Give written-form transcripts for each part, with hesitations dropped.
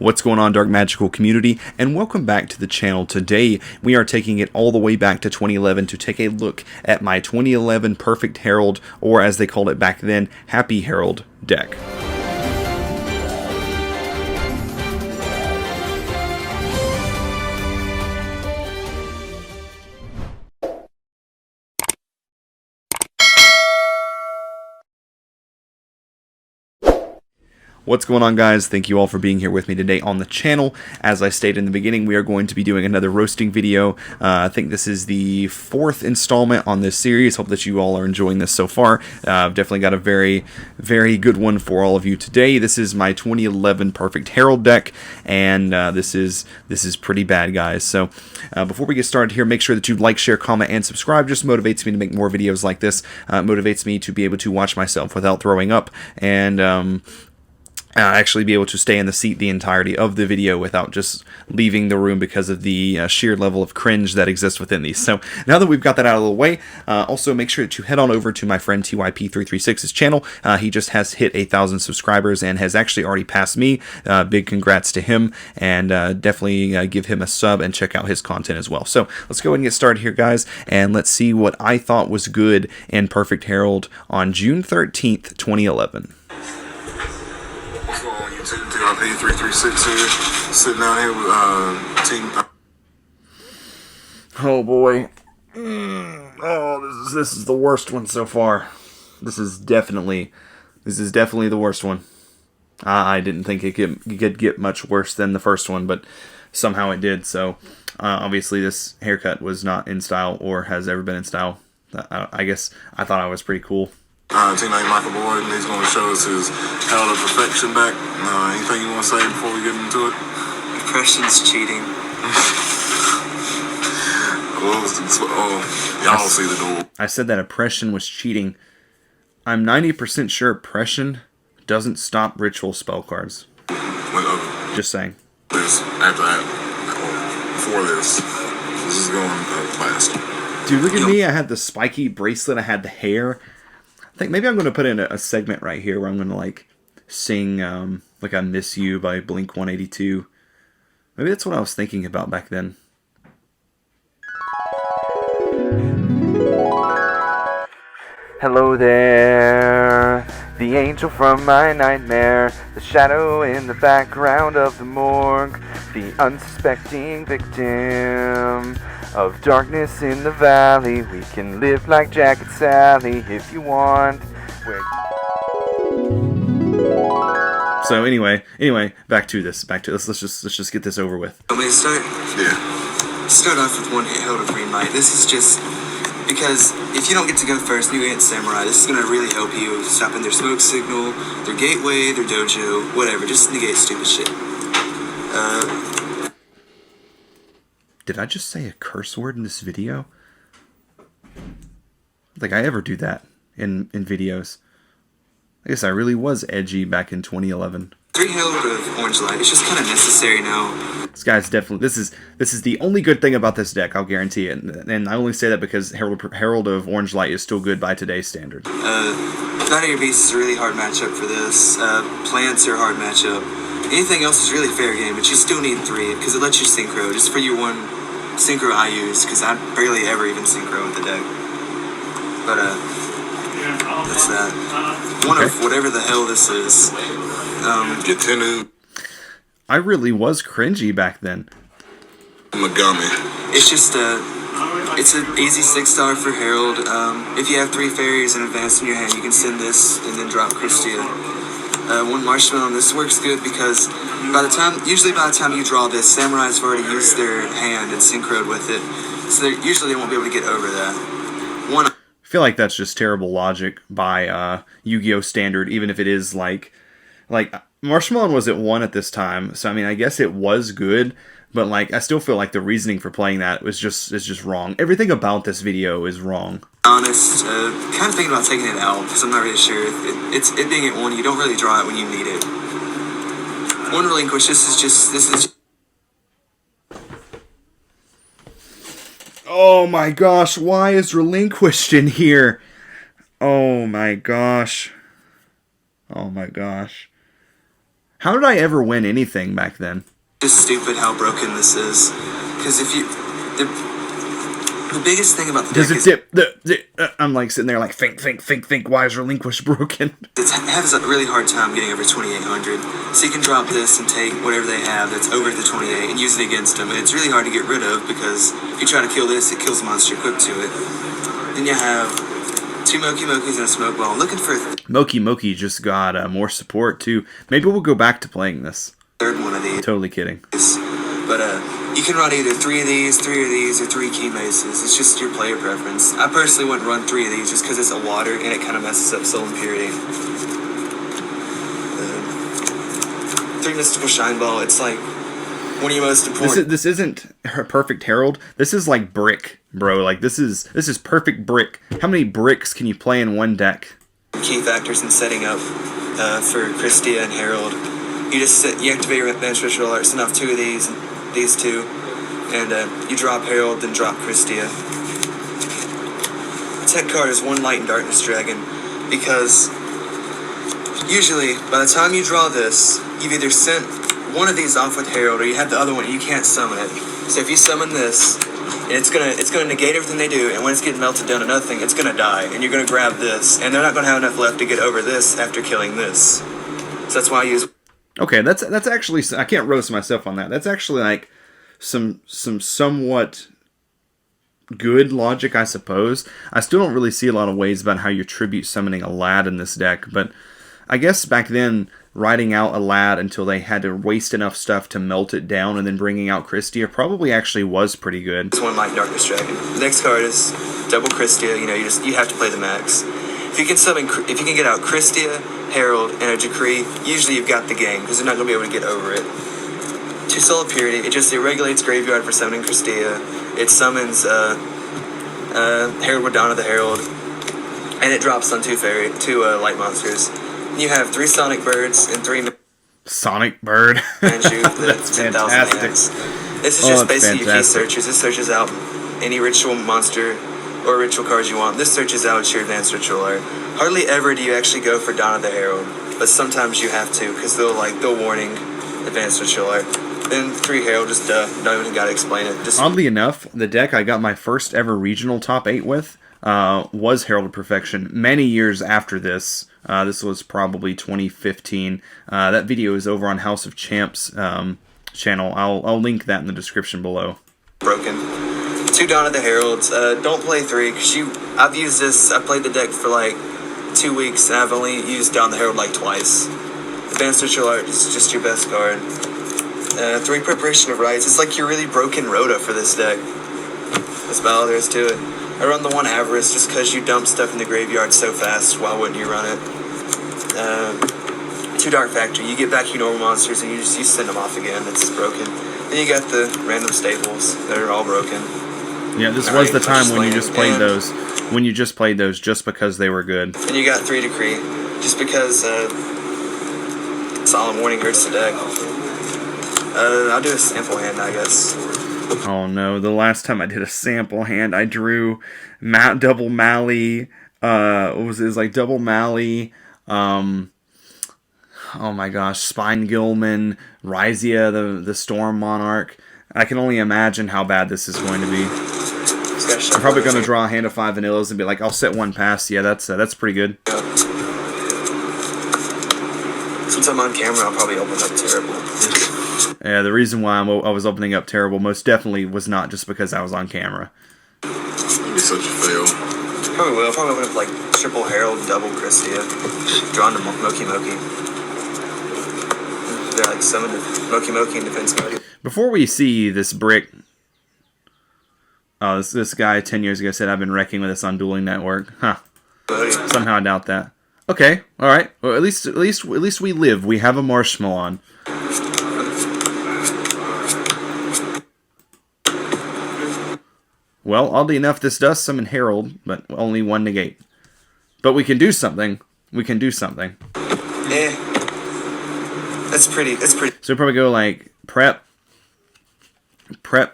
What's going on, Dark Magical community, and welcome back to the channel. Today we are taking it all the way back to 2011 to take a look at my 2011 Perfect Herald, or as they called it back then, Happy Herald deck. What's going on, guys? Thank you all for being here with me today on the channel. As I stated in the beginning, we are going to be doing another roasting video. I think this is the 4th installment on this series. Hope that you all are enjoying this so far. I've definitely got a very, very good one for all of you today. This is my 2011 Perfect Herald deck, and this is pretty bad, guys. So before we get started here, make sure that you like, share, comment, and subscribe. Just motivates me to make more videos like this. Motivates me to be able to watch myself without throwing up, and actually be able to stay in the seat the entirety of the video without just leaving the room because of the sheer level of cringe that exists within these. So now that we've got that out of the way, also make sure to head on over to my friend TYP336's channel. He just has hit 1,000 subscribers and has actually already passed me. Big congrats to him, and definitely give him a sub and check out his content as well. So let's go ahead and get started here, guys, and let's see what I thought was good in Perfect Herald on June 13th, 2011. TYP336 here, sitting out here with team. Oh boy. Oh, this is the worst one so far. This is definitely the worst one. I didn't think it could get much worse than the first one, but somehow it did. So obviously this haircut was not in style or has ever been in style. I guess I thought I was pretty cool. Teammate Michael Boyd, and he's going to show us his Herald of Perfection back. Anything you want to say before we get into it? Oppression's cheating. Y'all see the duel. I said that oppression was cheating. I'm 90% sure oppression doesn't stop ritual spell cards. Just saying. After that, before this is going fast. Dude, look at me. I had the spiky bracelet. I had the hair. I think maybe I'm going to put in a segment right here where I'm going to like sing like I Miss You by Blink 182. Maybe that's what I was thinking about back then. Hello there, the angel from my nightmare, the shadow in the background of the morgue, the unsuspecting victim of darkness in the valley. We can live like Jack and Sally if you want. So anyway, back to this. Let's just get this over with. Want me to start? Yeah. Start off with one Herald of Green Light. This is just because if you don't get to go first, New Ant Samurai, this is going to really help you stopping their smoke signal, their gateway, their dojo, whatever. Just negate stupid shit. Did I just say a curse word in this video? Like I ever do that in videos. I guess I really was edgy back in 2011. 3 Herald of Orange Light. It's just kind of necessary now. This guy's definitely, this is the only good thing about this deck, I'll guarantee it. And I only say that because Herald of Orange Light is still good by today's standard. Battery Beast is a really hard matchup for this. Plants are a hard matchup. Anything else is really fair game, but you still need 3 because it lets you synchro. Just for your one synchro I use, because I barely ever even synchro with the deck. But that's that. One of whatever the hell this is. I really was cringy back then. Megami. It's just it's an easy 6-star for Herald. If you have 3 fairies in advance in your hand, you can send this and then drop Christia. 1 Marshmallow. This works good because usually by the time you draw this, Samurais have already used their hand and synchroed with it, so usually they won't be able to get over that. I feel like that's just terrible logic by Yu-Gi-Oh! Standard, even if it is like Marshmallow was at 1 at this time, so I mean I guess it was good, but like I still feel like the reasoning for playing that is just wrong. Everything about this video is wrong. Honest, kind of thinking about taking it out because I'm not really sure. It being at 1, you don't really draw it when you need it. 1 Relinquish. This is. Oh my gosh, why is Relinquished in here? Oh my gosh. Oh my gosh. How did I ever win anything back then? Just stupid how broken this is. Because if you... The biggest thing about the Does deck it is... dip? I'm like sitting there like, think. Why is Relinquish broken? It has a really hard time getting over 2,800. So you can drop this and take whatever they have that's over the 28 and use it against them. And it's really hard to get rid of because if you try to kill this, it kills the monster equipped to it. Then you have 2 Moki Mokis and a Smoke Ball. I'm looking for a Moki just got more support too. Maybe we'll go back to playing this. third one of these. Totally kidding. But you can run either 3 of these, 3 of these, or 3 Key Maces. It's just your player preference. I personally wouldn't run 3 of these just because it's a water and it kind of messes up Soul Impurity. 3 Mystical Shine Ball. It's like one of your most important. This isn't her perfect Herald. This is like brick, bro. Like this is perfect brick. How many bricks can you play in one deck? Key factors in setting up for Christia and Herald. You activate your Advanced Ritual Art, send off 2 of these two, and you drop Herald, then drop Christia. Tech card is 1 Light and Darkness Dragon, because usually by the time you draw this, you've either sent one of these off with Herald, or you have the other one and you can't summon it. So if you summon this, and it's gonna negate everything they do, and when it's getting melted down to nothing, it's gonna die, and you're gonna grab this, and they're not gonna have enough left to get over this after killing this. So that's why I use. Okay, that's actually, I can't roast myself on that. That's actually like some somewhat good logic, I suppose. I still don't really see a lot of ways about how you're tribute summoning a lad in this deck, but I guess back then riding out a lad until they had to waste enough stuff to melt it down and then bringing out Christia probably actually was pretty good. It's 1 Light Darkness Dragon. The next card is double Christia. You have to play the max. If you can get out Christia, Herald, and a Decree, usually you've got the game because they're not going to be able to get over it. 2 Soul of Purity. It regulates Graveyard for summoning Christia. It summons Herald Wadana the Herald, and it drops on 2 light monsters. You have 3 Sonic Birds and 3 Sonic Bird. Manju. That's 10,000 fantastic. AX. This is just basically your key fantastic. searches. This searches out any ritual monster or ritual cards you want. This searches out your advanced ritual art. Hardly ever do you actually go for Donna the Herald, but sometimes you have to because they'll warning advanced ritual art. Then 3 Herald, just don't even gotta explain it. Just Oddly enough, the deck I got my first ever regional top 8 with was Herald of Perfection. Many years after this, this was probably 2015. That video is over on House of Champs channel. I'll link that in the description below. broken. 2 Donna the Heralds. Don't play 3 because I've used this. I played the deck for like 2 weeks and I've only used Donna the Herald like twice. Advanced Ritual Art is just your best card. 3 Preparation of Rites. It's like your really broken Rhoda for this deck. That's about all there is to it. I run the 1 Avarice just because you dump stuff in the graveyard so fast. Why wouldn't you run it? 2 Dark Factory. You get back your normal monsters and you send them off again. It's broken. Then you got the random staples that are all broken. Yeah, this was the time when you just played those. When you just played those just because they were good. And you got 3 Decree. Just because Solemn Warning hurts the deck. I'll do a sample hand, I guess. Oh no, the last time I did a sample hand, I drew double Mally, what was it? It was like double Mally, oh my gosh, Spine Gilman, Ryzia, the Storm Monarch. I can only imagine how bad this is going to be. I'm probably going to draw a hand of 5 vanillas and be like, I'll set 1 pass. Yeah, that's pretty good. Since I'm on camera, I'll probably open up terrible. Yeah, the reason why I was opening up terrible most definitely was not just because I was on camera. It'd be such a fail. Probably will. Probably open up like triple Herald, double Christia. Drawn to Moki Moki. They're like summoned Moki Moki in defense mode. Before we see this brick... Oh, this guy 10 years ago said I've been wrecking with this on Dueling Network. Huh. Somehow I doubt that. Okay, alright. Well, at least we live. We have a marshmallow on. Well, oddly enough, this does summon Herald, but only 1 negate. But we can do something. We can do something. Eh. That's pretty. So we probably go like prep.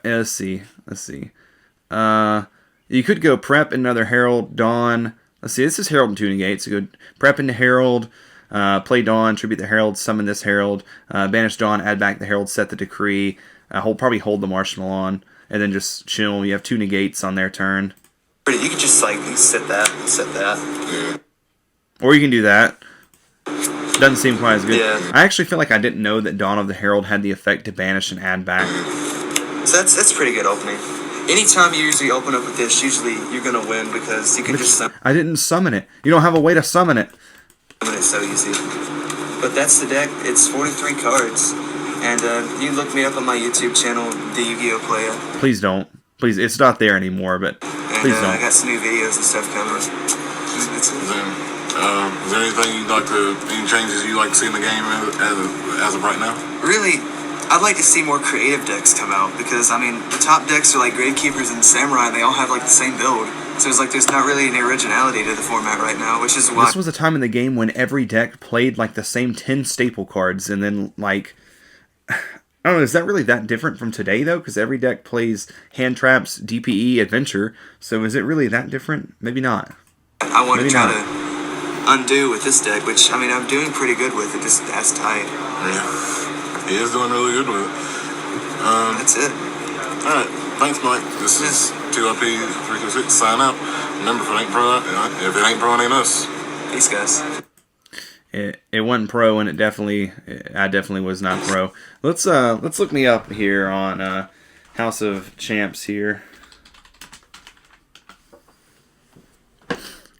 Let's see. You could go prep another Herald, Dawn. Let's see, this is Herald and 2 negates. So go prep into Herald, Play Dawn, tribute the Herald, summon this Herald, banish Dawn, add back the Herald, set the decree, probably hold the Marshmallow on, and then just chill. You have 2 negates on their turn. You could just like set that and set that. Yeah. Or you can do that. Doesn't seem quite as good. Yeah. I actually feel like I didn't know that Dawn of the Herald had the effect to banish and add back. So that's pretty good opening. Anytime you usually open up with this, usually you're gonna win because you can just summon I didn't summon it. You don't have a way to summon it. it so easy. But that's the deck. It's 43 cards. And you can look me up on my YouTube channel, The Yu-Gi-Oh! Player. Please don't. Please, it's not there anymore, but please And I don't. got some new videos and stuff coming. That's it. Is there anything you'd like to, any changes you'd like to see in the game as of right now? Really, I'd like to see more creative decks come out because, I mean, the top decks are like Gravekeepers and Samurai, and they all have like the same build. So it's like there's not really any originality to the format right now, which is why. This was a time in the game when every deck played like the same 10 staple cards, and then like, I don't know, is that really that different from today though? Because every deck plays hand traps, DPE, adventure. So is it really that different? Maybe not. I want to Maybe try not. to undo with this deck, which, I mean, I'm doing pretty good with it, just as tight. Yeah. He is doing really good with it. That's it. Alright. Thanks, Mike. This is 2IP326. Sign out. Remember, if it ain't pro, it ain't us. Peace, guys. It wasn't pro, and I definitely was not pro. Let's look me up here on House of Champs here.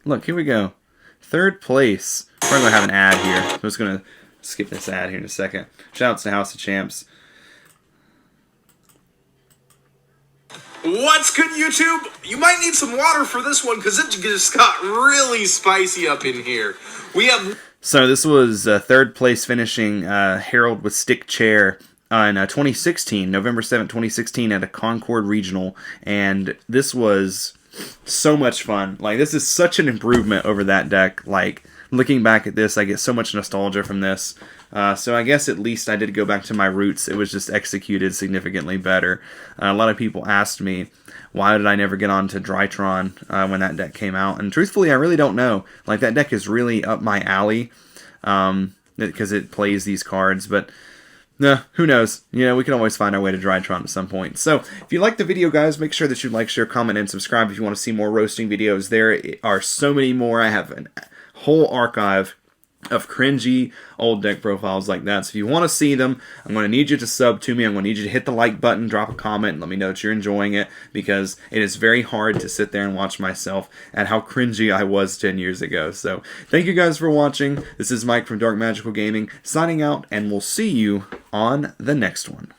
Look, here we go. 3rd place. We're going to have an ad here. I'm just going to skip this ad here in a second. Shoutouts to House of Champs. What's good, YouTube? You might need some water for this one because it just got really spicy up in here. We have... So this was 3rd place finishing Herald with Stick Chair in 2016, November 7th, 2016 at a Concord Regional. And this was so much fun. Like, this is such an improvement over that deck. Like, looking back at this, I get so much nostalgia from this. So I guess at least I did go back to my roots. It was just executed significantly better. A lot of people asked me, why did I never get on to Drytron when that deck came out? And truthfully, I really don't know. Like, that deck is really up my alley because it plays these cards. But no, who knows? You know, we can always find our way to Drytron at some point. So, if you like the video, guys, make sure that you like, share, comment, and subscribe if you want to see more roasting videos. There are so many more. I have a whole archive of cringy old deck profiles like that. So if you want to see them, I'm going to need you to sub to me. I'm going to need you to hit the like button, drop a comment, and let me know that you're enjoying it, because it is very hard to sit there and watch myself at how cringy I was 10 years ago. So thank you guys for watching. This is Mike from Dark Magical Gaming signing out, and we'll see you on the next one.